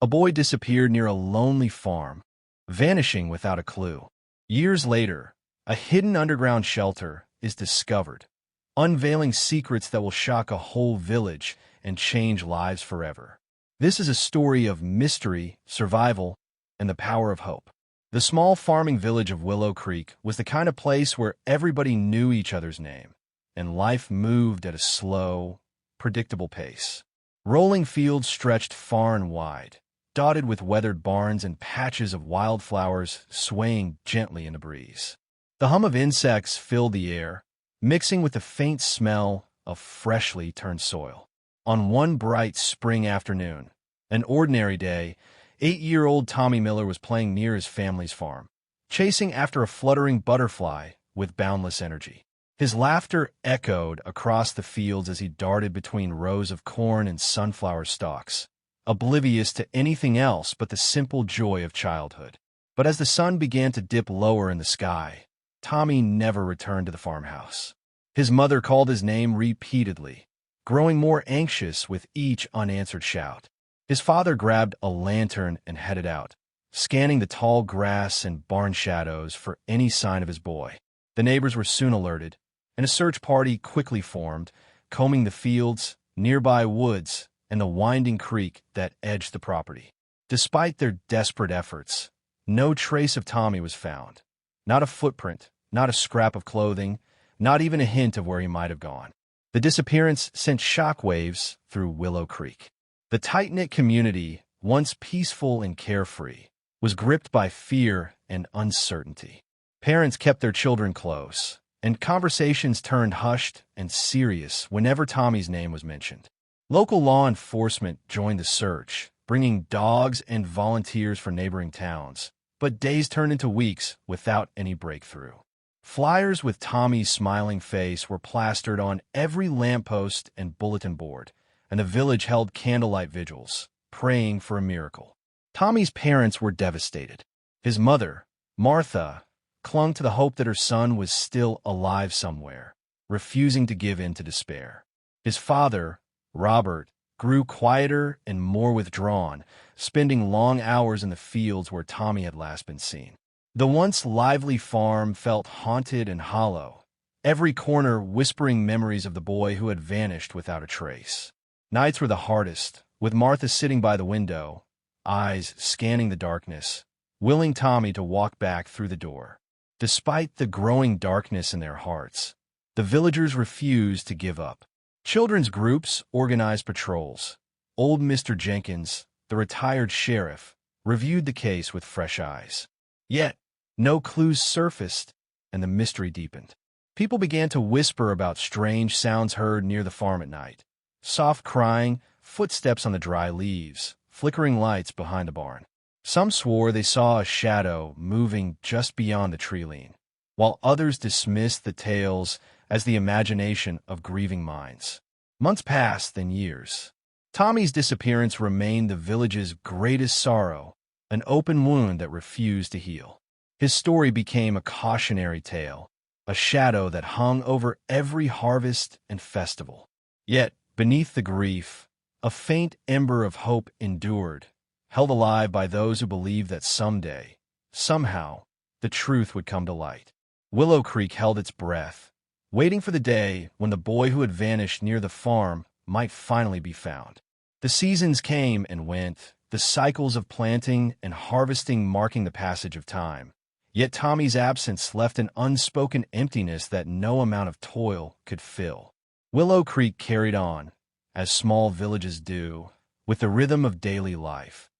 A boy disappeared near a lonely farm, vanishing without a clue. Years later, a hidden underground shelter is discovered, unveiling secrets that will shock a whole village and change lives forever. This is a story of mystery, survival, and the power of hope. The small farming village of Willow Creek was the kind of place where everybody knew each other's name, and life moved at a slow, predictable pace. Rolling fields stretched far and wide, dotted with weathered barns and patches of wildflowers swaying gently in the breeze. The hum of insects filled the air, mixing with the faint smell of freshly turned soil. On one bright spring afternoon, an ordinary day, 8-year-old Tommy Miller was playing near his family's farm, chasing after a fluttering butterfly with boundless energy. His laughter echoed across the fields as he darted between rows of corn and sunflower stalks, oblivious to anything else but the simple joy of childhood. But as the sun began to dip lower in the sky, Tommy never returned to the farmhouse. His mother called his name repeatedly, growing more anxious with each unanswered shout. His father grabbed a lantern and headed out, scanning the tall grass and barn shadows for any sign of his boy. The neighbors were soon alerted, and a search party quickly formed, combing the fields, nearby woods, and the winding creek that edged the property. Despite their desperate efforts, no trace of Tommy was found. Not a footprint, not a scrap of clothing, not even a hint of where he might have gone. The disappearance sent shockwaves through Willow Creek. The tight-knit community, once peaceful and carefree, was gripped by fear and uncertainty. Parents kept their children close, and conversations turned hushed and serious whenever Tommy's name was mentioned. Local law enforcement joined the search, bringing dogs and volunteers from neighboring towns, but days turned into weeks without any breakthrough. Flyers with Tommy's smiling face were plastered on every lamppost and bulletin board, and the village held candlelight vigils, praying for a miracle. Tommy's parents were devastated. His mother, Martha, clung to the hope that her son was still alive somewhere, refusing to give in to despair. His father, Robert, grew quieter and more withdrawn, spending long hours in the fields where Tommy had last been seen. The once lively farm felt haunted and hollow, every corner whispering memories of the boy who had vanished without a trace. Nights were the hardest, with Martha sitting by the window, eyes scanning the darkness, willing Tommy to walk back through the door. Despite the growing darkness in their hearts, the villagers refused to give up. Children's groups organized patrols. Old Mr. Jenkins, the retired sheriff, reviewed the case with fresh eyes. Yet, no clues surfaced, and the mystery deepened. People began to whisper about strange sounds heard near the farm at night. Soft crying, footsteps on the dry leaves, flickering lights behind the barn. Some swore they saw a shadow moving just beyond the tree line, while others dismissed the tales as the imagination of grieving minds. Months passed, then years. Tommy's disappearance remained the village's greatest sorrow, an open wound that refused to heal. His story became a cautionary tale, a shadow that hung over every harvest and festival. Yet, beneath the grief, a faint ember of hope endured, held alive by those who believed that someday, somehow, the truth would come to light. Willow Creek held its breath, waiting for the day when the boy who had vanished near the farm might finally be found. The seasons came and went, the cycles of planting and harvesting marking the passage of time. Yet Tommy's absence left an unspoken emptiness that no amount of toil could fill. Willow Creek carried on, as small villages do, with the rhythm of daily life.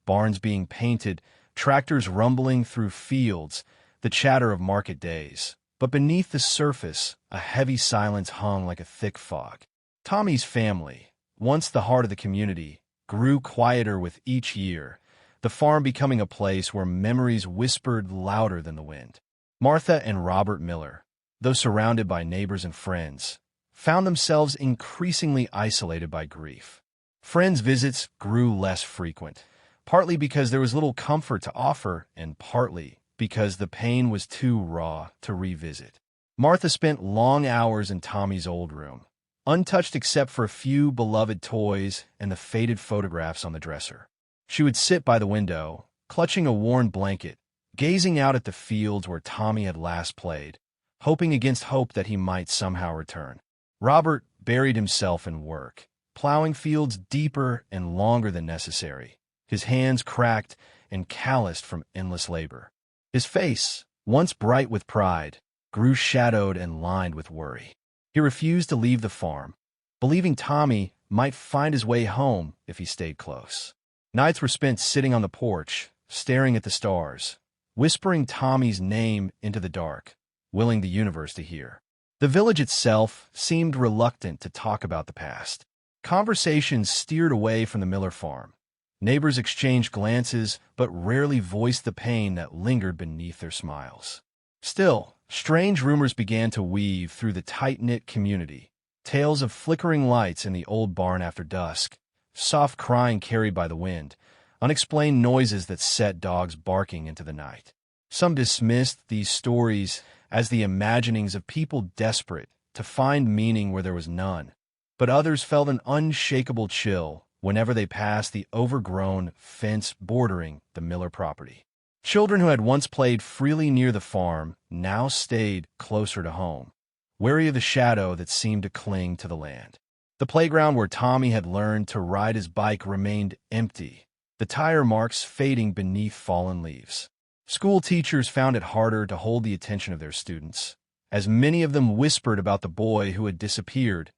Barns being painted, tractors rumbling through fields, the chatter of market days. But beneath the surface, a heavy silence hung like a thick fog. Tommy's family, once the heart of the community, grew quieter with each year, the farm becoming a place where memories whispered louder than the wind. Martha and Robert Miller, though surrounded by neighbors and friends, found themselves increasingly isolated by grief. Friends' visits grew less frequent, partly because there was little comfort to offer and partly because the pain was too raw to revisit. Martha spent long hours in Tommy's old room, untouched except for a few beloved toys and the faded photographs on the dresser. She would sit by the window, clutching a worn blanket, gazing out at the fields where Tommy had last played, hoping against hope that he might somehow return. Robert buried himself in work, plowing fields deeper and longer than necessary, his hands cracked and calloused from endless labor. His face, once bright with pride, grew shadowed and lined with worry. He refused to leave the farm, believing Tommy might find his way home if he stayed close. Nights were spent sitting on the porch, staring at the stars, whispering Tommy's name into the dark, willing the universe to hear. The village itself seemed reluctant to talk about the past. Conversations steered away from the Miller farm. Neighbors exchanged glances, but rarely voiced the pain that lingered beneath their smiles. Still, strange rumors began to weave through the tight-knit community. Tales of flickering lights in the old barn after dusk, soft crying carried by the wind, unexplained noises that set dogs barking into the night. Some dismissed these stories as the imaginings of people desperate to find meaning where there was none, but others felt an unshakable chill whenever they passed the overgrown fence bordering the Miller property. Children who had once played freely near the farm now stayed closer to home, wary of the shadow that seemed to cling to the land. The playground where Tommy had learned to ride his bike remained empty, the tire marks fading beneath fallen leaves. School teachers found it harder to hold the attention of their students, as many of them whispered about the boy who had disappeared,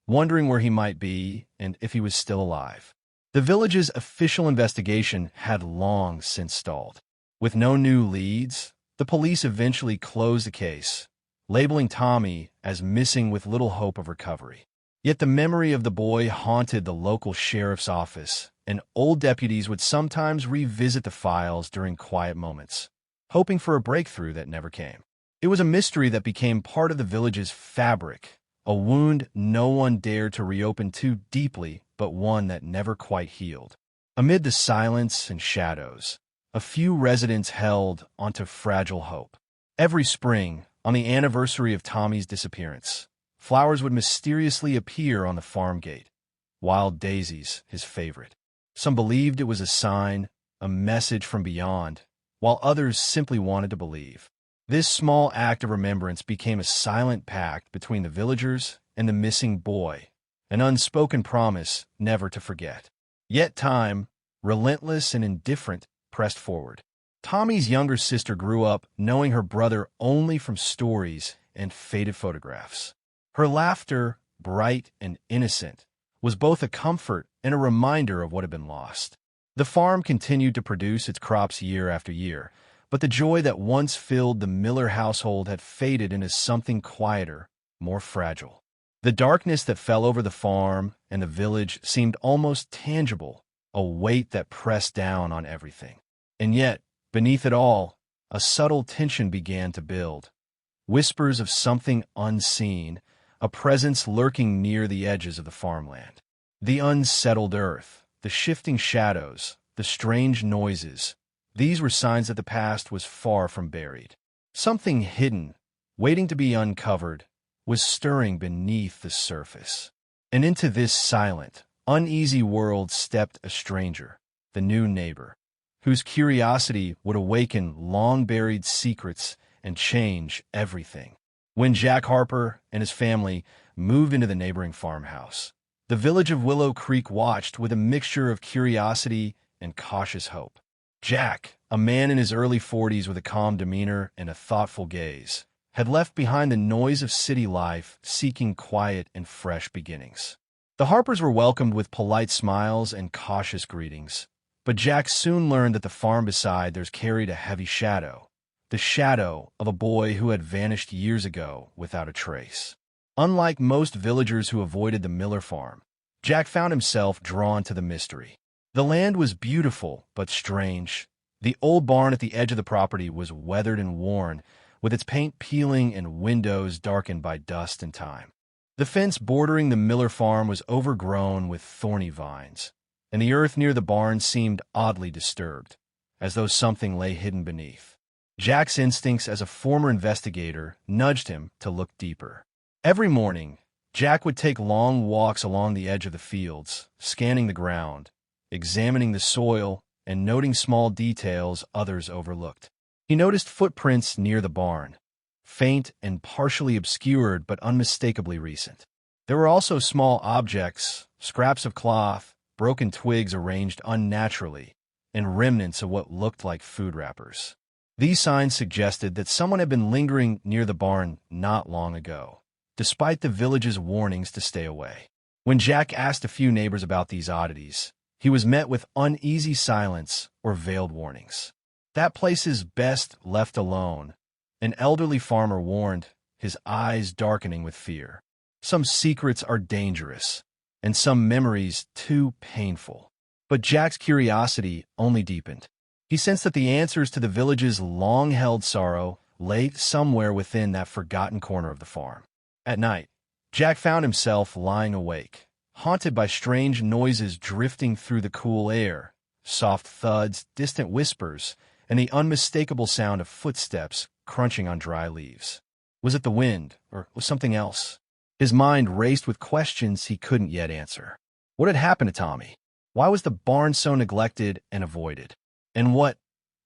wondering where he might be and if he was still alive. The village's official investigation had long since stalled. With no new leads, the police eventually closed the case, labeling Tommy as missing with little hope of recovery. Yet the memory of the boy haunted the local sheriff's office, and old deputies would sometimes revisit the files during quiet moments, hoping for a breakthrough that never came. It was a mystery that became part of the village's fabric, a wound no one dared to reopen too deeply, but one that never quite healed. Amid the silence and shadows, a few residents held onto fragile hope. Every spring, on the anniversary of Tommy's disappearance, flowers would mysteriously appear on the farm gate, wild daisies his favorite. Some believed it was a sign, a message from beyond, while others simply wanted to believe. This small act of remembrance became a silent pact between the villagers and the missing boy, an unspoken promise never to forget. Yet time, relentless and indifferent, pressed forward. Tommy's younger sister grew up knowing her brother only from stories and faded photographs. Her laughter, bright and innocent, was both a comfort and a reminder of what had been lost. The farm continued to produce its crops year after year, but the joy that once filled the Miller household had faded into something quieter, more fragile. The darkness that fell over the farm and the village seemed almost tangible, a weight that pressed down on everything. And yet, beneath it all, a subtle tension began to build. Whispers of something unseen, a presence lurking near the edges of the farmland. The unsettled earth, the shifting shadows, the strange noises, these were signs that the past was far from buried. Something hidden, waiting to be uncovered, was stirring beneath the surface. And into this silent, uneasy world stepped a stranger, the new neighbor, whose curiosity would awaken long-buried secrets and change everything. When Jack Harper and his family moved into the neighboring farmhouse, the village of Willow Creek watched with a mixture of curiosity and cautious hope. Jack, a man in his early 40s with a calm demeanor and a thoughtful gaze, had left behind the noise of city life, seeking quiet and fresh beginnings. The Harpers were welcomed with polite smiles and cautious greetings, but Jack soon learned that the farm beside theirs carried a heavy shadow, the shadow of a boy who had vanished years ago without a trace. Unlike most villagers who avoided the Miller farm, Jack found himself drawn to the mystery. The land was beautiful but strange. The old barn at the edge of the property was weathered and worn, with its paint peeling and windows darkened by dust and time. The fence bordering the Miller farm was overgrown with thorny vines, and the earth near the barn seemed oddly disturbed, as though something lay hidden beneath. Jack's instincts as a former investigator nudged him to look deeper. Every morning, Jack would take long walks along the edge of the fields, scanning the ground, examining the soil, and noting small details others overlooked. He noticed footprints near the barn, faint and partially obscured but unmistakably recent. There were also small objects, scraps of cloth, broken twigs arranged unnaturally, and remnants of what looked like food wrappers. These signs suggested that someone had been lingering near the barn not long ago, despite the village's warnings to stay away. When Jack asked a few neighbors about these oddities, he was met with uneasy silence or veiled warnings. That place is best left alone, an elderly farmer warned, his eyes darkening with fear. Some secrets are dangerous, and some memories too painful. But Jack's curiosity only deepened. He sensed that the answers to the village's long-held sorrow lay somewhere within that forgotten corner of the farm. At night, Jack found himself lying awake, haunted by strange noises drifting through the cool air, soft thuds, distant whispers, and the unmistakable sound of footsteps crunching on dry leaves. Was it the wind, or was something else? His mind raced with questions he couldn't yet answer. What had happened to Tommy? Why was the barn so neglected and avoided? And what,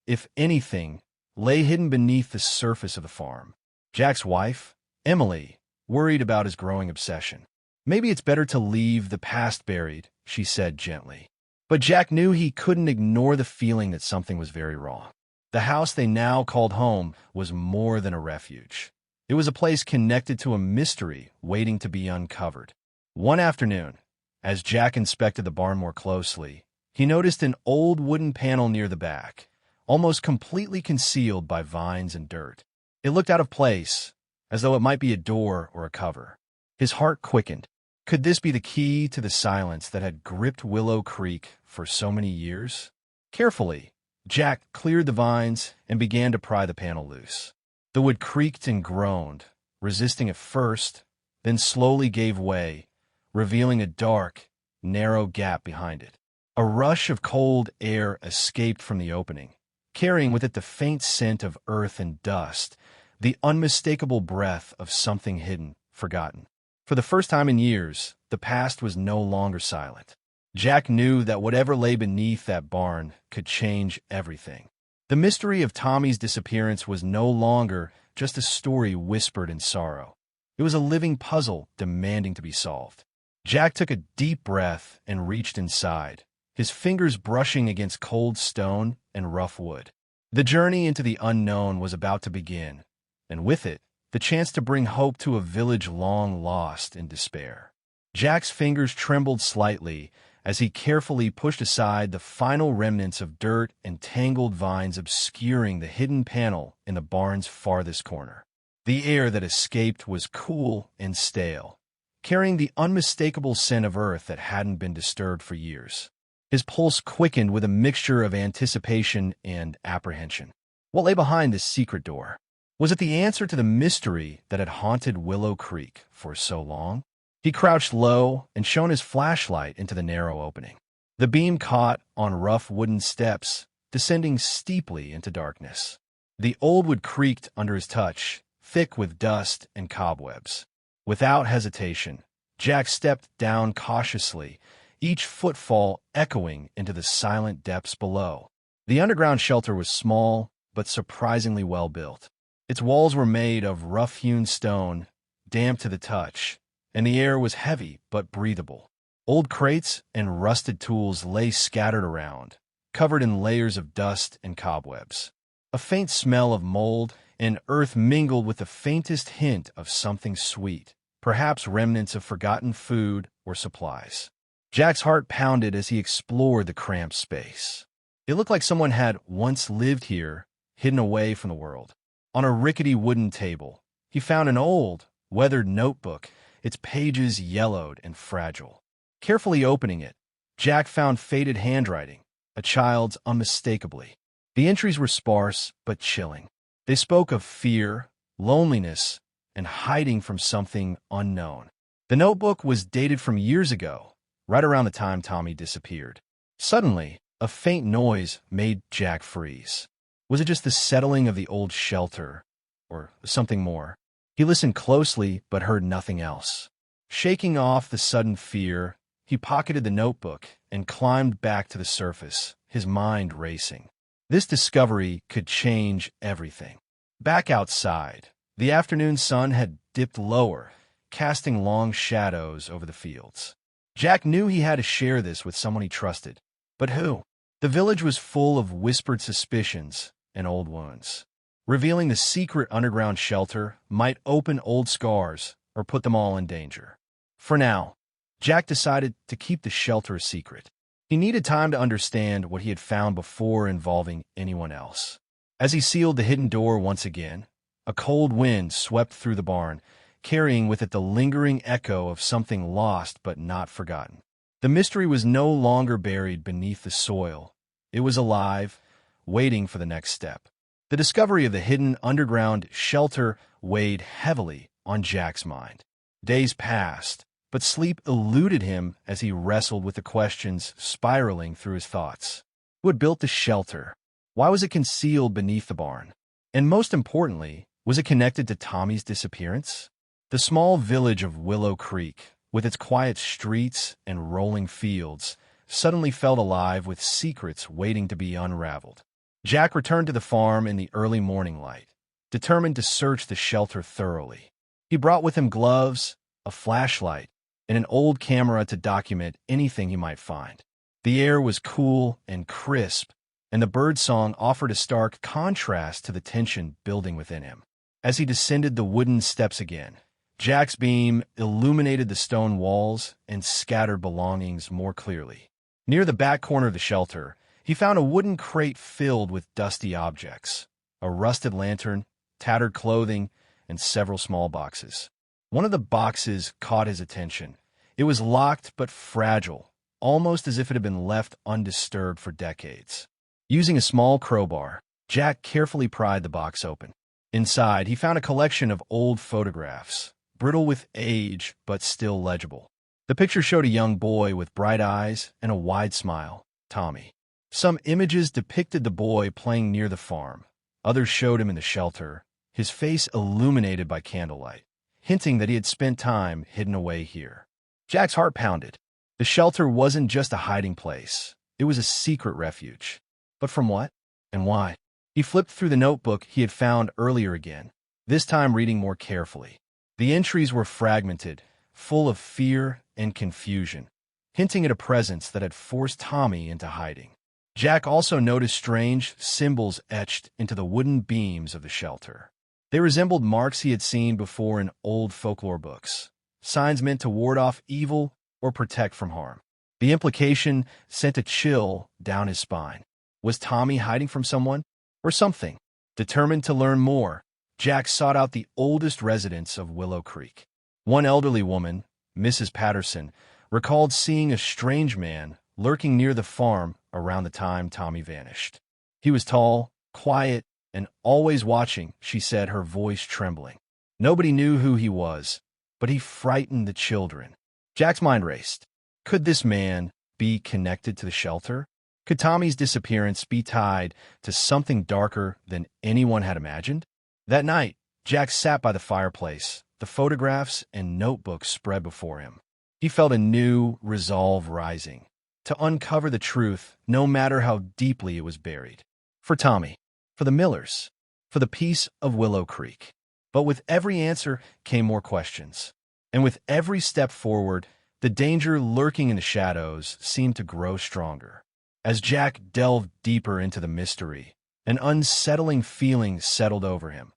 if anything, lay hidden beneath the surface of the farm? Jack's wife, Emily, worried about his growing obsession. Maybe it's better to leave the past buried, she said gently. But Jack knew he couldn't ignore the feeling that something was very wrong. The house they now called home was more than a refuge. It was a place connected to a mystery waiting to be uncovered. One afternoon, as Jack inspected the barn more closely, he noticed an old wooden panel near the back, almost completely concealed by vines and dirt. It looked out of place, as though it might be a door or a cover. His heart quickened. Could this be the key to the silence that had gripped Willow Creek for so many years? Carefully, Jack cleared the vines and began to pry the panel loose. The wood creaked and groaned, resisting at first, then slowly gave way, revealing a dark, narrow gap behind it. A rush of cold air escaped from the opening, carrying with it the faint scent of earth and dust, the unmistakable breath of something hidden, forgotten. For the first time in years, the past was no longer silent. Jack knew that whatever lay beneath that barn could change everything. The mystery of Tommy's disappearance was no longer just a story whispered in sorrow. It was a living puzzle demanding to be solved. Jack took a deep breath and reached inside, his fingers brushing against cold stone and rough wood. The journey into the unknown was about to begin, and with it, the chance to bring hope to a village long lost in despair. Jack's fingers trembled slightly as he carefully pushed aside the final remnants of dirt and tangled vines obscuring the hidden panel in the barn's farthest corner. The air that escaped was cool and stale, carrying the unmistakable scent of earth that hadn't been disturbed for years. His pulse quickened with a mixture of anticipation and apprehension. What lay behind this secret door? Was it the answer to the mystery that had haunted Willow Creek for so long? He crouched low and shone his flashlight into the narrow opening. The beam caught on rough wooden steps, descending steeply into darkness. The old wood creaked under his touch, thick with dust and cobwebs. Without hesitation, Jack stepped down cautiously, each footfall echoing into the silent depths below. The underground shelter was small, but surprisingly well built. Its walls were made of rough-hewn stone, damp to the touch, and the air was heavy but breathable. Old crates and rusted tools lay scattered around, covered in layers of dust and cobwebs. A faint smell of mold and earth mingled with the faintest hint of something sweet, perhaps remnants of forgotten food or supplies. Jack's heart pounded as he explored the cramped space. It looked like someone had once lived here, hidden away from the world. On a rickety wooden table, he found an old, weathered notebook, its pages yellowed and fragile. Carefully opening it, Jack found faded handwriting, a child's unmistakably. The entries were sparse but chilling. They spoke of fear, loneliness, and hiding from something unknown. The notebook was dated from years ago, right around the time Tommy disappeared. Suddenly, a faint noise made Jack freeze. Was it just the settling of the old shelter, or something more? He listened closely but heard nothing else. Shaking off the sudden fear, he pocketed the notebook and climbed back to the surface, his mind racing. This discovery could change everything. Back outside, the afternoon sun had dipped lower, casting long shadows over the fields. Jack knew he had to share this with someone he trusted. But who? The village was full of whispered suspicions and old wounds. Revealing the secret underground shelter might open old scars or put them all in danger. For now, Jack decided to keep the shelter a secret. He needed time to understand what he had found before involving anyone else. As he sealed the hidden door once again, a cold wind swept through the barn, carrying with it the lingering echo of something lost but not forgotten. The mystery was no longer buried beneath the soil. It was alive, waiting for the next step. The discovery of the hidden underground shelter weighed heavily on Jack's mind. Days passed, but sleep eluded him as he wrestled with the questions spiraling through his thoughts. Who had built the shelter? Why was it concealed beneath the barn? And most importantly, was it connected to Tommy's disappearance? The small village of Willow Creek, with its quiet streets and rolling fields, suddenly felt alive with secrets waiting to be unraveled. Jack returned to the farm in the early morning light, determined to search the shelter thoroughly. He brought with him gloves, a flashlight, and an old camera to document anything he might find. The air was cool and crisp, and the birdsong offered a stark contrast to the tension building within him. As he descended the wooden steps again, Jack's beam illuminated the stone walls and scattered belongings more clearly. Near the back corner of the shelter, he found a wooden crate filled with dusty objects, a rusted lantern, tattered clothing, and several small boxes. One of the boxes caught his attention. It was locked but fragile, almost as if it had been left undisturbed for decades. Using a small crowbar, Jack carefully pried the box open. Inside, he found a collection of old photographs, brittle with age but still legible. The picture showed a young boy with bright eyes and a wide smile, Tommy. Some images depicted the boy playing near the farm. Others showed him in the shelter, his face illuminated by candlelight, hinting that he had spent time hidden away here. Jack's heart pounded. The shelter wasn't just a hiding place. It was a secret refuge. But from what? And why? He flipped through the notebook he had found earlier again, this time reading more carefully. The entries were fragmented, full of fear and confusion, hinting at a presence that had forced Tommy into hiding. Jack also noticed strange symbols etched into the wooden beams of the shelter. They resembled marks he had seen before in old folklore books, signs meant to ward off evil or protect from harm. The implication sent a chill down his spine. Was Tommy hiding from someone or something? Determined to learn more, Jack sought out the oldest residents of Willow Creek. One elderly woman, Mrs. Patterson, recalled seeing a strange man lurking near the farm around the time Tommy vanished. He was tall, quiet, and always watching, she said, her voice trembling. Nobody knew who he was, but he frightened the children. Jack's mind raced. Could this man be connected to the shelter? Could Tommy's disappearance be tied to something darker than anyone had imagined? That night, Jack sat by the fireplace, the photographs and notebooks spread before him. He felt a new resolve rising, to uncover the truth no matter how deeply it was buried. For Tommy, for the Millers, for the peace of Willow Creek. But with every answer came more questions. And with every step forward, the danger lurking in the shadows seemed to grow stronger. As Jack delved deeper into the mystery, an unsettling feeling settled over him,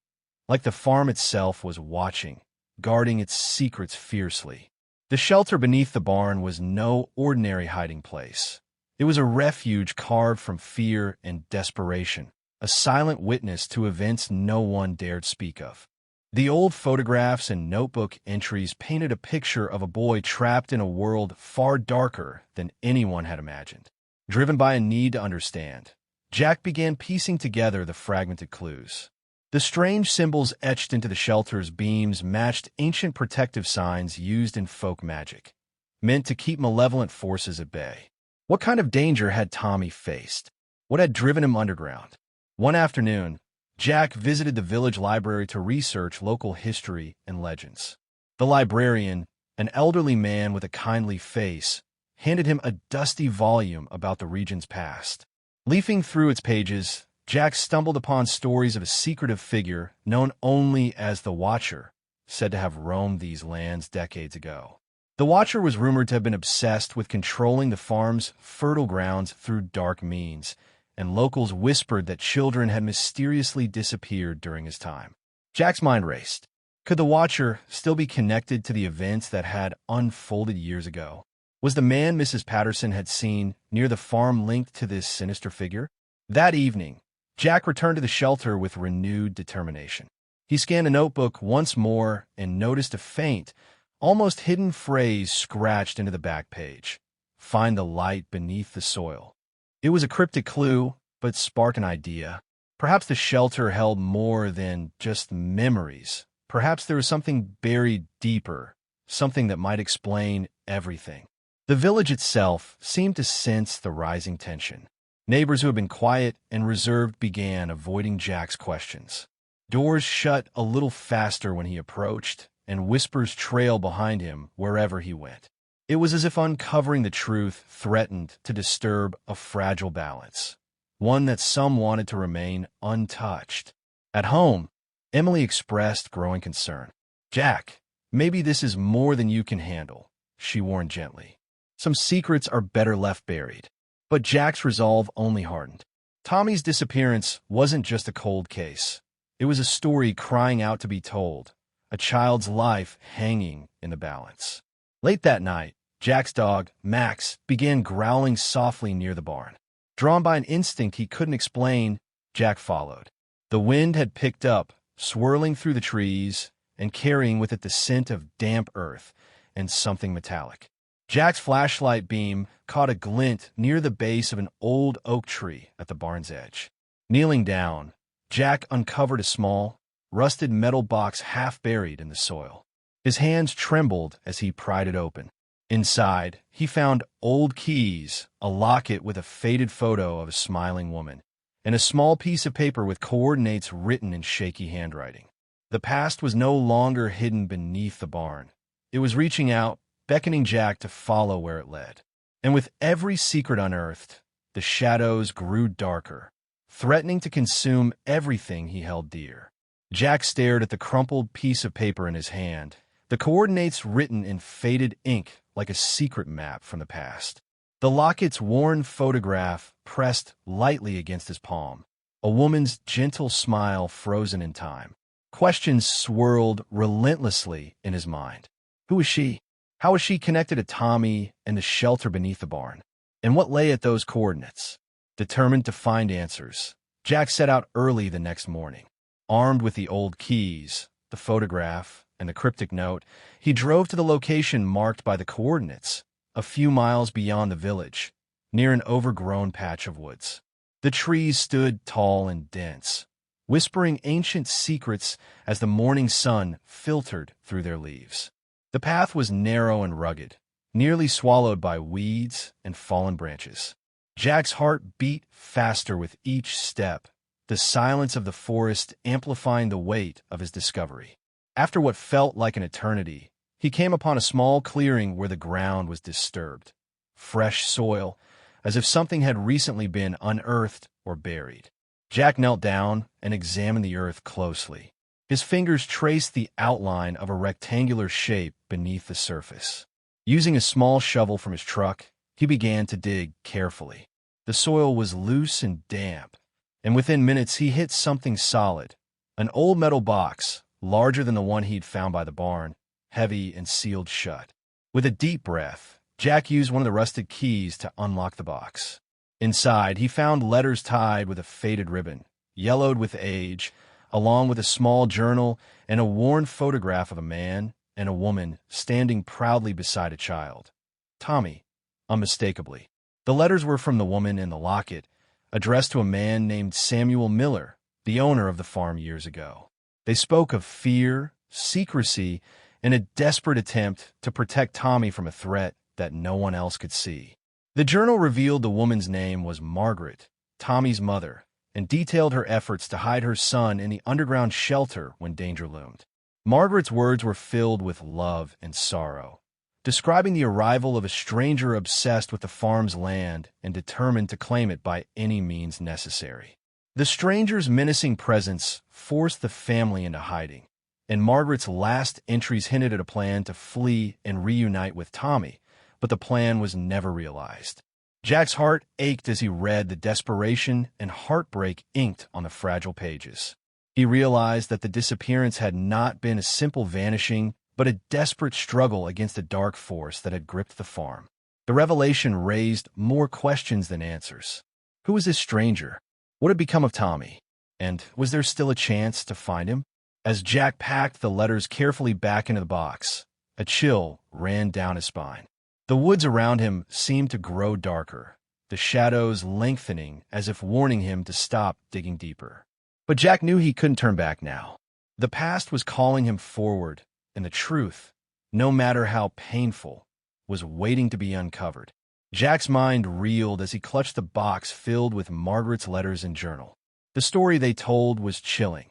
like the farm itself was watching, guarding its secrets fiercely. The shelter beneath the barn was no ordinary hiding place. It was a refuge carved from fear and desperation, a silent witness to events no one dared speak of. The old photographs and notebook entries painted a picture of a boy trapped in a world far darker than anyone had imagined. Driven by a need to understand, Jack began piecing together the fragmented clues. The strange symbols etched into the shelter's beams matched ancient protective signs used in folk magic, meant to keep malevolent forces at bay. What kind of danger had Tommy faced? What had driven him underground? One afternoon, Jack visited the village library to research local history and legends. The librarian, an elderly man with a kindly face, handed him a dusty volume about the region's past. Leafing through its pages, Jack stumbled upon stories of a secretive figure known only as the Watcher, said to have roamed these lands decades ago. The Watcher was rumored to have been obsessed with controlling the farm's fertile grounds through dark means, and locals whispered that children had mysteriously disappeared during his time. Jack's mind raced. Could the Watcher still be connected to the events that had unfolded years ago? Was the man Mrs. Patterson had seen near the farm linked to this sinister figure? That evening, Jack returned to the shelter with renewed determination. He scanned a notebook once more and noticed a faint, almost hidden phrase scratched into the back page. Find the light beneath the soil. It was a cryptic clue, but sparked an idea. Perhaps the shelter held more than just memories. Perhaps there was something buried deeper, something that might explain everything. The village itself seemed to sense the rising tension. Neighbors who had been quiet and reserved began avoiding Jack's questions. Doors shut a little faster when he approached, and whispers trailed behind him wherever he went. It was as if uncovering the truth threatened to disturb a fragile balance, one that some wanted to remain untouched. At home, Emily expressed growing concern. "Jack, maybe this is more than you can handle," she warned gently. "Some secrets are better left buried." But Jack's resolve only hardened. Tommy's disappearance wasn't just a cold case. It was a story crying out to be told, a child's life hanging in the balance. Late that night, Jack's dog, Max, began growling softly near the barn. Drawn by an instinct he couldn't explain, Jack followed. The wind had picked up, swirling through the trees and carrying with it the scent of damp earth and something metallic. Jack's flashlight beam caught a glint near the base of an old oak tree at the barn's edge. Kneeling down, Jack uncovered a small, rusted metal box half buried in the soil. His hands trembled as he pried it open. Inside, he found old keys, a locket with a faded photo of a smiling woman, and a small piece of paper with coordinates written in shaky handwriting. The past was no longer hidden beneath the barn. It was reaching out, beckoning Jack to follow where it led. And with every secret unearthed, the shadows grew darker, threatening to consume everything he held dear. Jack stared at the crumpled piece of paper in his hand, the coordinates written in faded ink like a secret map from the past. The locket's worn photograph pressed lightly against his palm, a woman's gentle smile frozen in time. Questions swirled relentlessly in his mind. Who was she? How was she connected to Tommy and the shelter beneath the barn? And what lay at those coordinates? Determined to find answers, Jack set out early the next morning. Armed with the old keys, the photograph, and the cryptic note, he drove to the location marked by the coordinates, a few miles beyond the village, near an overgrown patch of woods. The trees stood tall and dense, whispering ancient secrets as the morning sun filtered through their leaves. The path was narrow and rugged, nearly swallowed by weeds and fallen branches. Jack's heart beat faster with each step, the silence of the forest amplifying the weight of his discovery. After what felt like an eternity, he came upon a small clearing where the ground was disturbed. Fresh soil, as if something had recently been unearthed or buried. Jack knelt down and examined the earth closely. His fingers traced the outline of a rectangular shape beneath the surface. Using a small shovel from his truck, he began to dig carefully. The soil was loose and damp, and within minutes he hit something solid. An old metal box, larger than the one he'd found by the barn, heavy and sealed shut. With a deep breath, Jack used one of the rusted keys to unlock the box. Inside, he found letters tied with a faded ribbon, yellowed with age, along with a small journal and a worn photograph of a man and a woman standing proudly beside a child. Tommy, unmistakably. The letters were from the woman in the locket, addressed to a man named Samuel Miller, the owner of the farm years ago. They spoke of fear, secrecy, and a desperate attempt to protect Tommy from a threat that no one else could see. The journal revealed the woman's name was Margaret, Tommy's mother, and detailed her efforts to hide her son in the underground shelter when danger loomed. Margaret's words were filled with love and sorrow. describing the arrival of a stranger obsessed with the farm's land and determined to claim it by any means necessary. The stranger's menacing presence forced the family into hiding, and Margaret's last entries hinted at a plan to flee and reunite with Tommy, but the plan was never realized. Jack's heart ached as he read the desperation and heartbreak inked on the fragile pages. He realized that the disappearance had not been a simple vanishing, but a desperate struggle against a dark force that had gripped the farm. The revelation raised more questions than answers. Who was this stranger? What had become of Tommy? And was there still a chance to find him? As Jack packed the letters carefully back into the box, a chill ran down his spine. The woods around him seemed to grow darker, the shadows lengthening as if warning him to stop digging deeper. But Jack knew he couldn't turn back now. The past was calling him forward, and the truth, no matter how painful, was waiting to be uncovered. Jack's mind reeled as he clutched the box filled with Margaret's letters and journal. The story they told was chilling.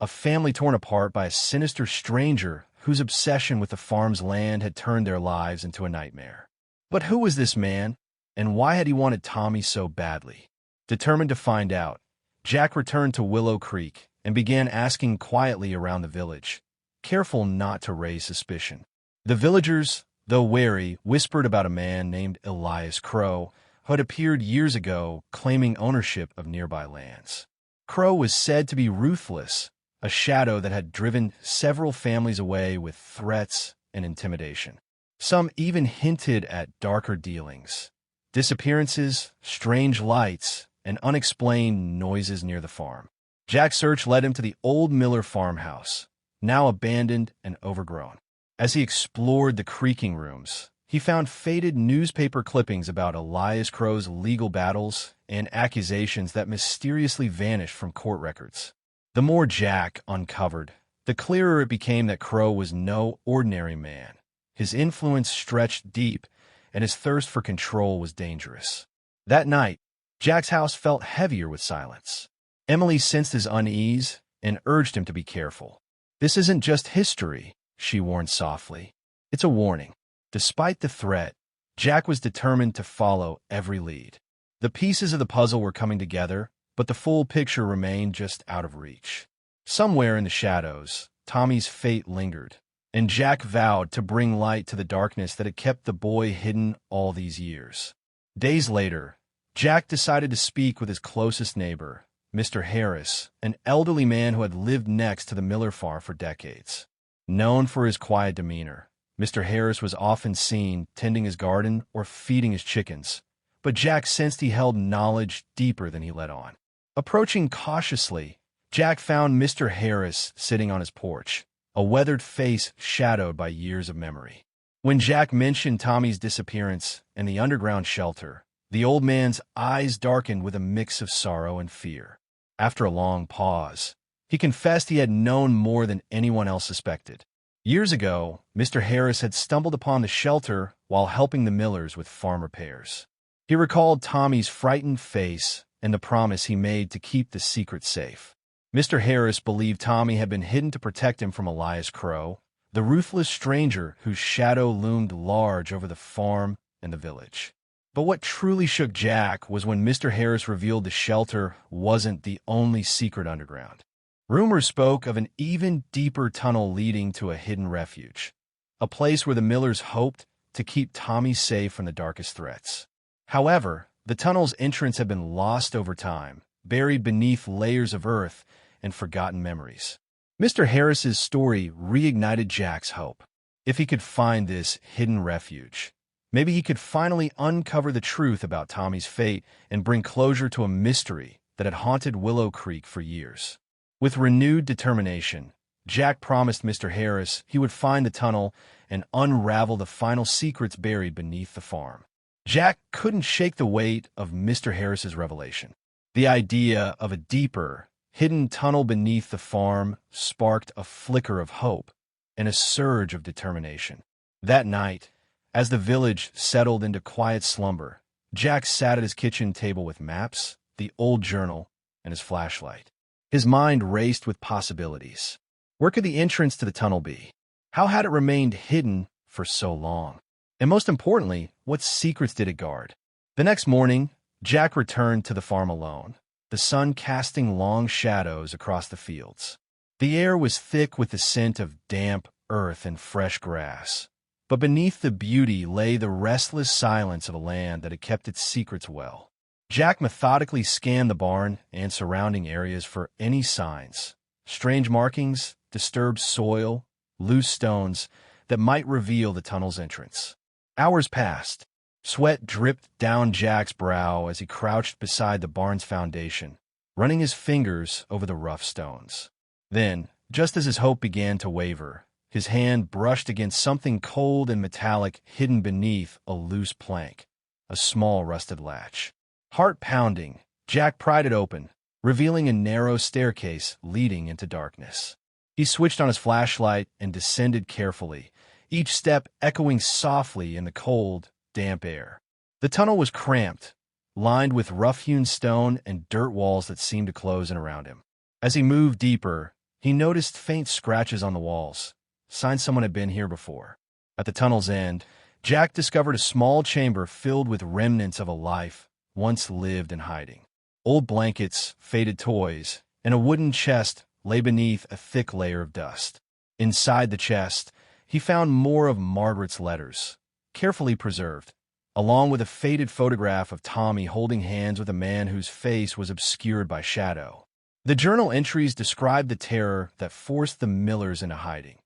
A family torn apart by a sinister stranger whose obsession with the farm's land had turned their lives into a nightmare. But who was this man, and why had he wanted Tommy so badly? Determined to find out, Jack returned to Willow Creek and began asking quietly around the village, careful not to raise suspicion. The villagers, though wary, whispered about a man named Elias Crow, who had appeared years ago claiming ownership of nearby lands. Crow was said to be ruthless, a shadow that had driven several families away with threats and intimidation. Some even hinted at darker dealings, disappearances, strange lights, and unexplained noises near the farm. Jack's search led him to the old Miller farmhouse, now abandoned and overgrown. As he explored the creaking rooms, he found faded newspaper clippings about Elias Crow's legal battles and accusations that mysteriously vanished from court records. The more Jack uncovered, the clearer it became that Crow was no ordinary man. His influence stretched deep, and his thirst for control was dangerous. That night, Jack's house felt heavier with silence. Emily sensed his unease and urged him to be careful. "This isn't just history," she warned softly. "It's a warning." Despite the threat, Jack was determined to follow every lead. The pieces of the puzzle were coming together, but the full picture remained just out of reach. Somewhere in the shadows, Tommy's fate lingered, and Jack vowed to bring light to the darkness that had kept the boy hidden all these years. Days later, Jack decided to speak with his closest neighbor, Mr. Harris, an elderly man who had lived next to the Miller farm for decades. Known for his quiet demeanor, Mr. Harris was often seen tending his garden or feeding his chickens, but Jack sensed he held knowledge deeper than he let on. Approaching cautiously, Jack found Mr. Harris sitting on his porch, a weathered face shadowed by years of memory. When Jack mentioned Tommy's disappearance and the underground shelter, the old man's eyes darkened with a mix of sorrow and fear. After a long pause, he confessed he had known more than anyone else suspected. Years ago, Mr. Harris had stumbled upon the shelter while helping the Millers with farm repairs. He recalled Tommy's frightened face and the promise he made to keep the secret safe. Mr. Harris believed Tommy had been hidden to protect him from Elias Crow, the ruthless stranger whose shadow loomed large over the farm and the village. But what truly shook Jack was when Mr. Harris revealed the shelter wasn't the only secret underground. Rumors spoke of an even deeper tunnel leading to a hidden refuge, a place where the Millers hoped to keep Tommy safe from the darkest threats. However, the tunnel's entrance had been lost over time, buried beneath layers of earth and forgotten memories. Mr. Harris's story reignited Jack's hope. If he could find this hidden refuge, maybe he could finally uncover the truth about Tommy's fate and bring closure to a mystery that had haunted Willow Creek for years. With renewed determination, Jack promised Mr. Harris he would find the tunnel and unravel the final secrets buried beneath the farm. Jack couldn't shake the weight of Mr. Harris's revelation. The idea of a deeper, hidden tunnel beneath the farm sparked a flicker of hope and a surge of determination. That night, as the village settled into quiet slumber, Jack sat at his kitchen table with maps, the old journal, and his flashlight. His mind raced with possibilities. Where could the entrance to the tunnel be? How had it remained hidden for so long? And most importantly, what secrets did it guard? The next morning, Jack returned to the farm alone, the sun casting long shadows across the fields. The air was thick with the scent of damp earth and fresh grass. But beneath the beauty lay the restless silence of a land that had kept its secrets well. Jack methodically scanned the barn and surrounding areas for any signs, strange markings, disturbed soil, loose stones that might reveal the tunnel's entrance. Hours passed. Sweat dripped down Jack's brow as he crouched beside the barn's foundation, running his fingers over the rough stones. Then, just as his hope began to waver, his hand brushed against something cold and metallic hidden beneath a loose plank, a small rusted latch. Heart pounding, Jack pried it open, revealing a narrow staircase leading into darkness. He switched on his flashlight and descended carefully, each step echoing softly in the cold, damp air. The tunnel was cramped, lined with rough-hewn stone and dirt walls that seemed to close in around him. As he moved deeper, he noticed faint scratches on the walls, signs someone had been here before. At the tunnel's end, Jack discovered a small chamber filled with remnants of a life once lived in hiding. Old blankets, faded toys, and a wooden chest lay beneath a thick layer of dust. Inside the chest, he found more of Margaret's letters, carefully preserved, along with a faded photograph of Tommy holding hands with a man whose face was obscured by shadow. The journal entries described the terror that forced the Millers into hiding,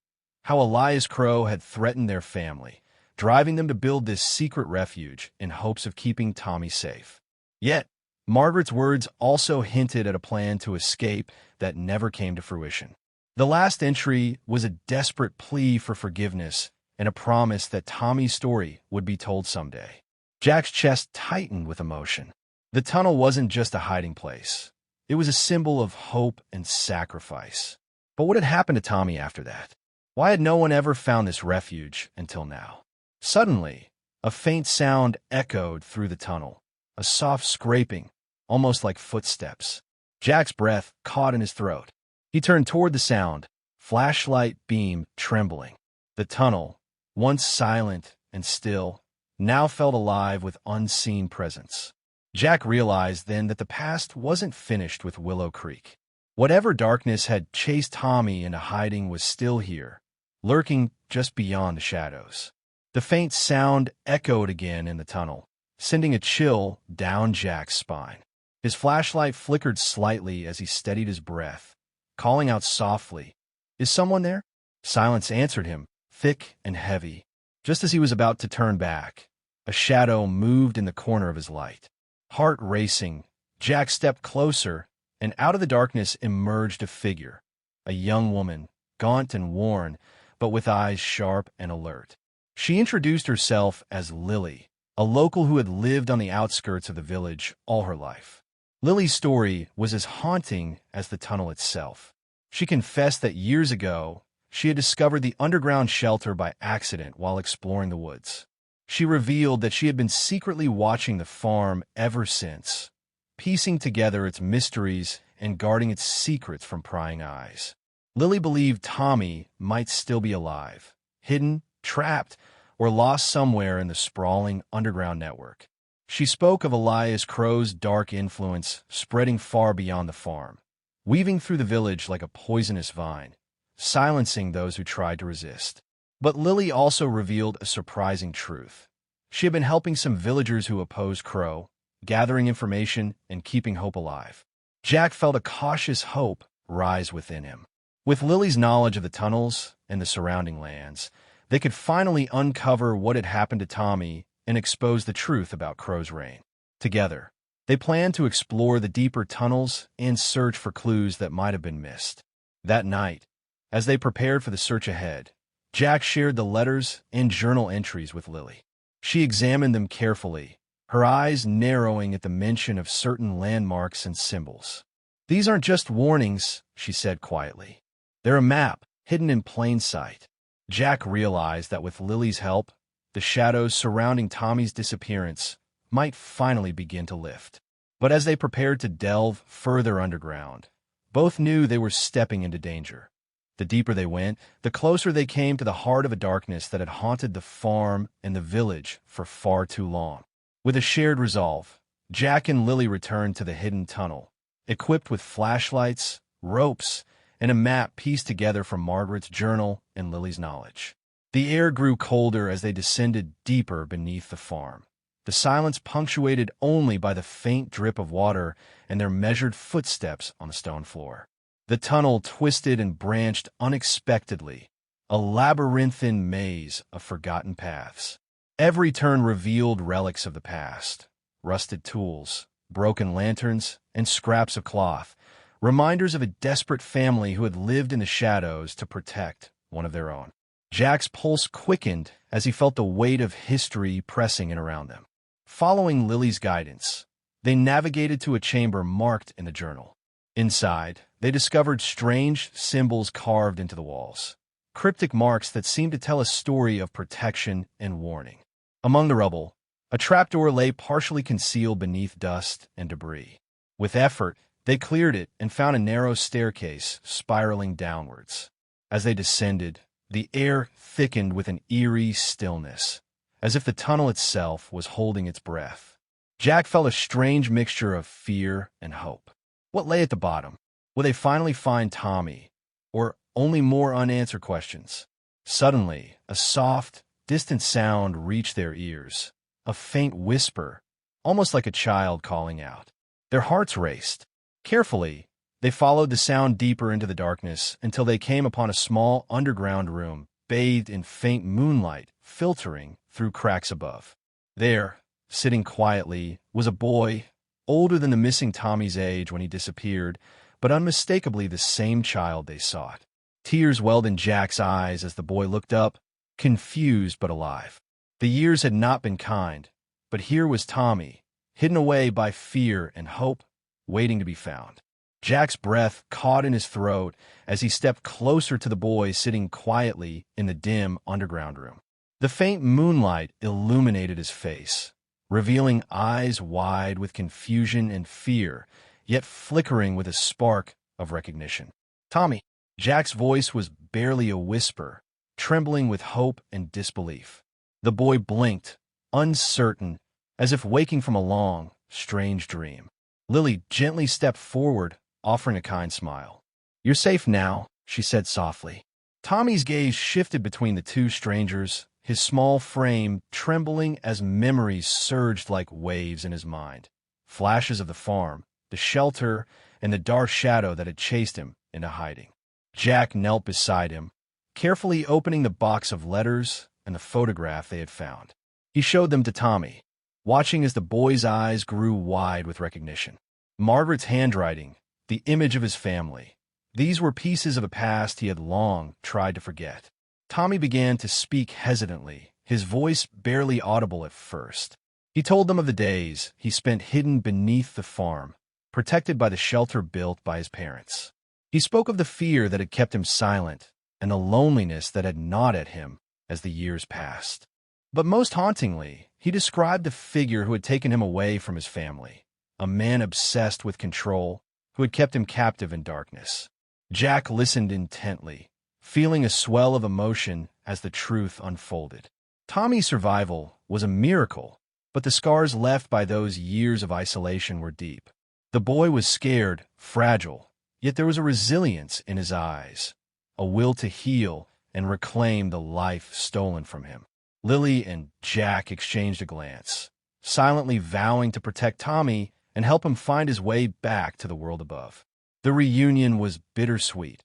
how Elias Crow had threatened their family, driving them to build this secret refuge in hopes of keeping Tommy safe. Yet, Margaret's words also hinted at a plan to escape that never came to fruition. The last entry was a desperate plea for forgiveness and a promise that Tommy's story would be told someday. Jack's chest tightened with emotion. The tunnel wasn't just a hiding place. It was a symbol of hope and sacrifice. But what had happened to Tommy after that? Why had no one ever found this refuge until now? Suddenly, a faint sound echoed through the tunnel, a soft scraping, almost like footsteps. Jack's breath caught in his throat. He turned toward the sound, flashlight beam trembling. The tunnel, once silent and still, now felt alive with unseen presence. Jack realized then that the past wasn't finished with Willow Creek. Whatever darkness had chased Tommy into hiding was still here, lurking just beyond the shadows. The faint sound echoed again in the tunnel, sending a chill down Jack's spine. His flashlight flickered slightly as he steadied his breath, calling out softly, "Is someone there?" Silence answered him, thick and heavy. Just as he was about to turn back, a shadow moved in the corner of his light. Heart racing, Jack stepped closer, and out of the darkness emerged a figure, a young woman, gaunt and worn, but with eyes sharp and alert. She introduced herself as Lily, a local who had lived on the outskirts of the village all her life. Lily's story was as haunting as the tunnel itself. She confessed that years ago, she had discovered the underground shelter by accident while exploring the woods. She revealed that she had been secretly watching the farm ever since, piecing together its mysteries and guarding its secrets from prying eyes. Lily believed Tommy might still be alive, hidden, trapped, or lost somewhere in the sprawling underground network. She spoke of Elias Crow's dark influence spreading far beyond the farm, weaving through the village like a poisonous vine, silencing those who tried to resist. But Lily also revealed a surprising truth. She had been helping some villagers who opposed Crow, gathering information and keeping hope alive. Jack felt a cautious hope rise within him. With Lily's knowledge of the tunnels and the surrounding lands, they could finally uncover what had happened to Tommy and expose the truth about Crow's reign. Together, they planned to explore the deeper tunnels and search for clues that might have been missed. That night, as they prepared for the search ahead, Jack shared the letters and journal entries with Lily. She examined them carefully, her eyes narrowing at the mention of certain landmarks and symbols. "These aren't just warnings," she said quietly. "They're a map, hidden in plain sight." Jack realized that with Lily's help, the shadows surrounding Tommy's disappearance might finally begin to lift. But as they prepared to delve further underground, both knew they were stepping into danger. The deeper they went, the closer they came to the heart of a darkness that had haunted the farm and the village for far too long. With a shared resolve, Jack and Lily returned to the hidden tunnel, equipped with flashlights, ropes, and a map pieced together from Margaret's journal and Lily's knowledge. The air grew colder as they descended deeper beneath the farm, the silence punctuated only by the faint drip of water and their measured footsteps on the stone floor. The tunnel twisted and branched unexpectedly, a labyrinthine maze of forgotten paths. Every turn revealed relics of the past, rusted tools, broken lanterns, and scraps of cloth, reminders of a desperate family who had lived in the shadows to protect one of their own. Jack's pulse quickened as he felt the weight of history pressing in around them. Following Lily's guidance, they navigated to a chamber marked in the journal. Inside, they discovered strange symbols carved into the walls, cryptic marks that seemed to tell a story of protection and warning. Among the rubble, a trapdoor lay partially concealed beneath dust and debris. With effort, they cleared it and found a narrow staircase spiraling downwards. As they descended, the air thickened with an eerie stillness, as if the tunnel itself was holding its breath. Jack felt a strange mixture of fear and hope. What lay at the bottom? Will they finally find Tommy? Or only more unanswered questions? Suddenly, a soft, distant sound reached their ears, a faint whisper, almost like a child calling out. Their hearts raced. Carefully, they followed the sound deeper into the darkness until they came upon a small underground room, bathed in faint moonlight filtering through cracks above. There, sitting quietly, was a boy, older than the missing Tommy's age when he disappeared, but unmistakably the same child they sought. Tears welled in Jack's eyes as the boy looked up, confused but alive. The years had not been kind, but here was Tommy, hidden away by fear and hope, waiting to be found. Jack's breath caught in his throat as he stepped closer to the boy sitting quietly in the dim underground room. The faint moonlight illuminated his face, revealing eyes wide with confusion and fear, yet flickering with a spark of recognition. "Tommy." Jack's voice was barely a whisper, trembling with hope and disbelief. The boy blinked, uncertain, as if waking from a long, strange dream. Lily gently stepped forward, offering a kind smile. "You're safe now," she said softly. Tommy's gaze shifted between the two strangers, his small frame trembling as memories surged like waves in his mind. Flashes of the farm, the shelter, and the dark shadow that had chased him into hiding. Jack knelt beside him, carefully opening the box of letters and the photograph they had found. He showed them to Tommy, watching as the boy's eyes grew wide with recognition. Margaret's handwriting, the image of his family. These were pieces of a past he had long tried to forget. Tommy began to speak hesitantly, his voice barely audible at first. He told them of the days he spent hidden beneath the farm, protected by the shelter built by his parents. He spoke of the fear that had kept him silent and the loneliness that had gnawed at him as the years passed. But most hauntingly, he described the figure who had taken him away from his family, a man obsessed with control who had kept him captive in darkness. Jack listened intently, feeling a swell of emotion as the truth unfolded. Tommy's survival was a miracle, but the scars left by those years of isolation were deep. The boy was scared, fragile, yet there was a resilience in his eyes, a will to heal and reclaim the life stolen from him. Lily and Jack exchanged a glance, silently vowing to protect Tommy and help him find his way back to the world above. The reunion was bittersweet,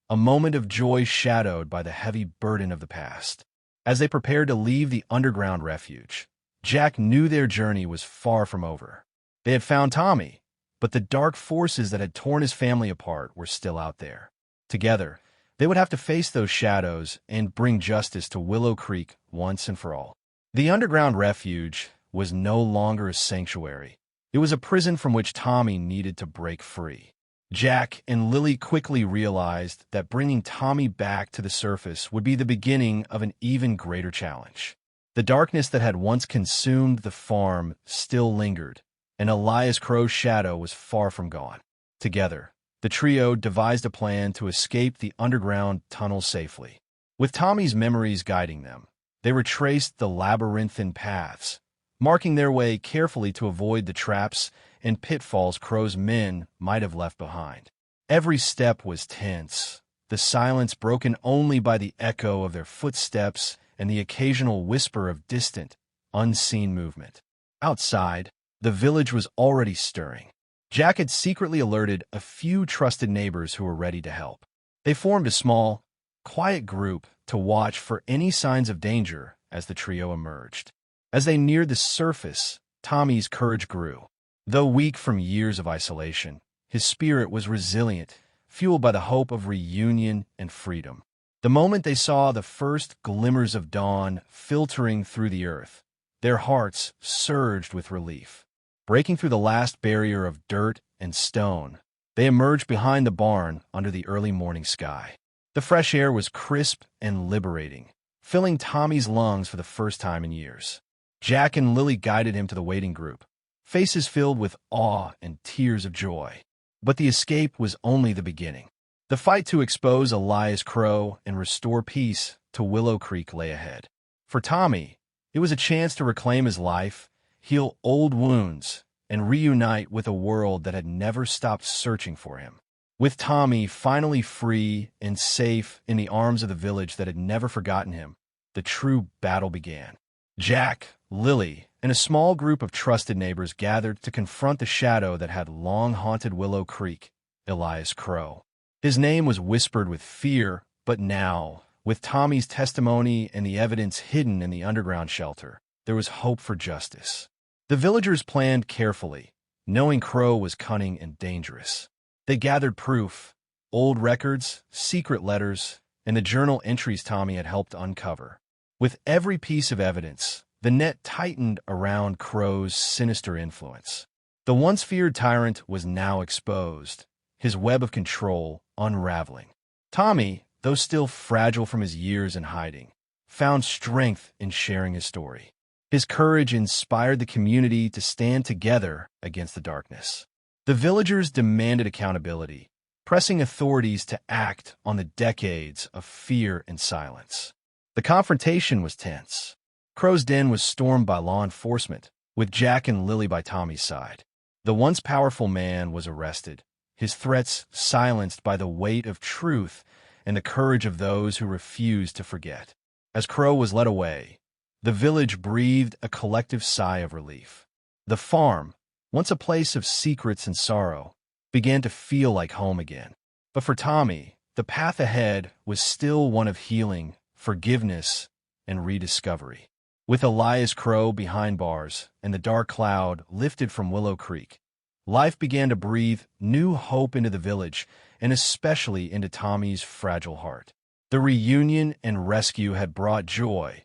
a moment of joy shadowed by the heavy burden of the past. As they prepared to leave the underground refuge, Jack knew their journey was far from over. They had found Tommy, but the dark forces that had torn his family apart were still out there. Together, they would have to face those shadows and bring justice to Willow Creek once and for all. The underground refuge was no longer a sanctuary. It was a prison from which Tommy needed to break free. Jack and Lily quickly realized that bringing Tommy back to the surface would be the beginning of an even greater challenge. The darkness that had once consumed the farm still lingered, and Elias Crow's shadow was far from gone. Together, the trio devised a plan to escape the underground tunnel safely. With Tommy's memories guiding them, they retraced the labyrinthine paths, marking their way carefully to avoid the traps and pitfalls Crow's men might have left behind. Every step was tense, the silence broken only by the echo of their footsteps and the occasional whisper of distant, unseen movement. Outside, the village was already stirring. Jack had secretly alerted a few trusted neighbors who were ready to help. They formed a small, quiet group to watch for any signs of danger as the trio emerged. As they neared the surface, Tommy's courage grew. Though weak from years of isolation, his spirit was resilient, fueled by the hope of reunion and freedom. The moment they saw the first glimmers of dawn filtering through the earth, their hearts surged with relief. Breaking through the last barrier of dirt and stone, they emerged behind the barn under the early morning sky. The fresh air was crisp and liberating, filling Tommy's lungs for the first time in years. Jack and Lily guided him to the waiting group, faces filled with awe and tears of joy. But the escape was only the beginning. The fight to expose Elias Crow and restore peace to Willow Creek lay ahead. For Tommy, it was a chance to reclaim his life, heal old wounds, and reunite with a world that had never stopped searching for him. With Tommy finally free and safe in the arms of the village that had never forgotten him, the true battle began. Jack, Lily, and a small group of trusted neighbors gathered to confront the shadow that had long haunted Willow Creek, Elias Crow. His name was whispered with fear, but now, with Tommy's testimony and the evidence hidden in the underground shelter, there was hope for justice. The villagers planned carefully, knowing Crow was cunning and dangerous. They gathered proof, old records, secret letters, and the journal entries Tommy had helped uncover. With every piece of evidence, the net tightened around Crow's sinister influence. The once feared tyrant was now exposed, his web of control unraveling. Tommy, though still fragile from his years in hiding, found strength in sharing his story. His courage inspired the community to stand together against the darkness. The villagers demanded accountability, pressing authorities to act on the decades of fear and silence. The confrontation was tense. Crow's den was stormed by law enforcement, with Jack and Lily by Tommy's side. The once powerful man was arrested, his threats silenced by the weight of truth and the courage of those who refused to forget. As Crow was led away, the village breathed a collective sigh of relief. The farm, once a place of secrets and sorrow, began to feel like home again. But for Tommy, the path ahead was still one of healing, forgiveness, and rediscovery. With Elias Crow behind bars and the dark cloud lifted from Willow Creek, life began to breathe new hope into the village and especially into Tommy's fragile heart. The reunion and rescue had brought joy,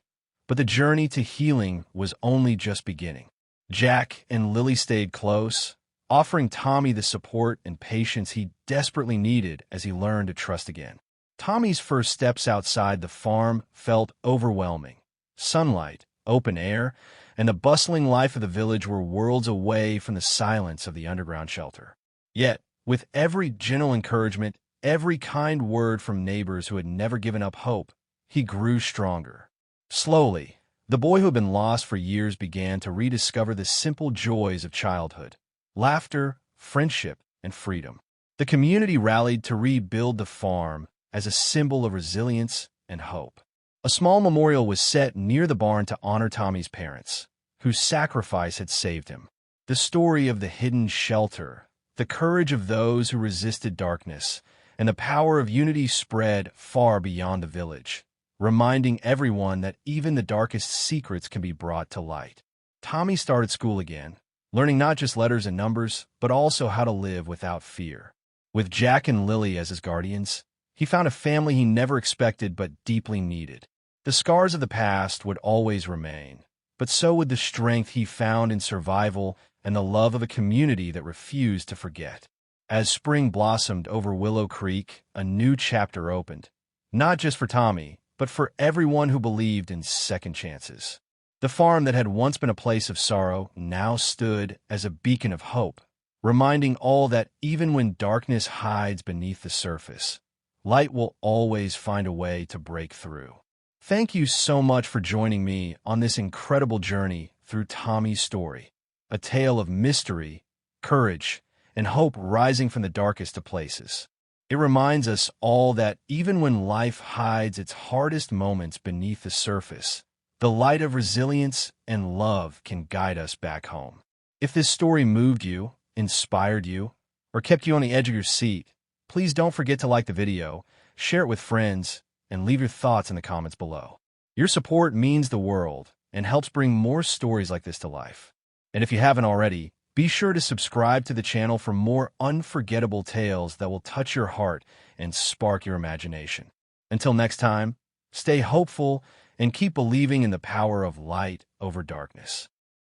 but the journey to healing was only just beginning. Jack and Lily stayed close, offering Tommy the support and patience he desperately needed as he learned to trust again. Tommy's first steps outside the farm felt overwhelming. Sunlight, open air, and the bustling life of the village were worlds away from the silence of the underground shelter. Yet, with every gentle encouragement, every kind word from neighbors who had never given up hope, he grew stronger. Slowly, the boy who had been lost for years began to rediscover the simple joys of childhood: laughter, friendship, and freedom. The community rallied to rebuild the farm as a symbol of resilience and hope. A small memorial was set near the barn to honor Tommy's parents, whose sacrifice had saved him. The story of the hidden shelter, the courage of those who resisted darkness, and the power of unity spread far beyond the village, reminding everyone that even the darkest secrets can be brought to light. Tommy started school again, learning not just letters and numbers, but also how to live without fear. With Jack and Lily as his guardians, he found a family he never expected but deeply needed. The scars of the past would always remain, but so would the strength he found in survival and the love of a community that refused to forget. As spring blossomed over Willow Creek, a new chapter opened, not just for Tommy, but for everyone who believed in second chances. The farm that had once been a place of sorrow now stood as a beacon of hope, reminding all that even when darkness hides beneath the surface, light will always find a way to break through. Thank you so much for joining me on this incredible journey through Tommy's story, a tale of mystery, courage, and hope rising from the darkest of places. It reminds us all that even when life hides its hardest moments beneath the surface, the light of resilience and love can guide us back home. If this story moved you, inspired you, or kept you on the edge of your seat, please don't forget to like the video, share it with friends, and leave your thoughts in the comments below. Your support means the world and helps bring more stories like this to life. And if you haven't already, be sure to subscribe to the channel for more unforgettable tales that will touch your heart and spark your imagination. Until next time, stay hopeful and keep believing in the power of light over darkness.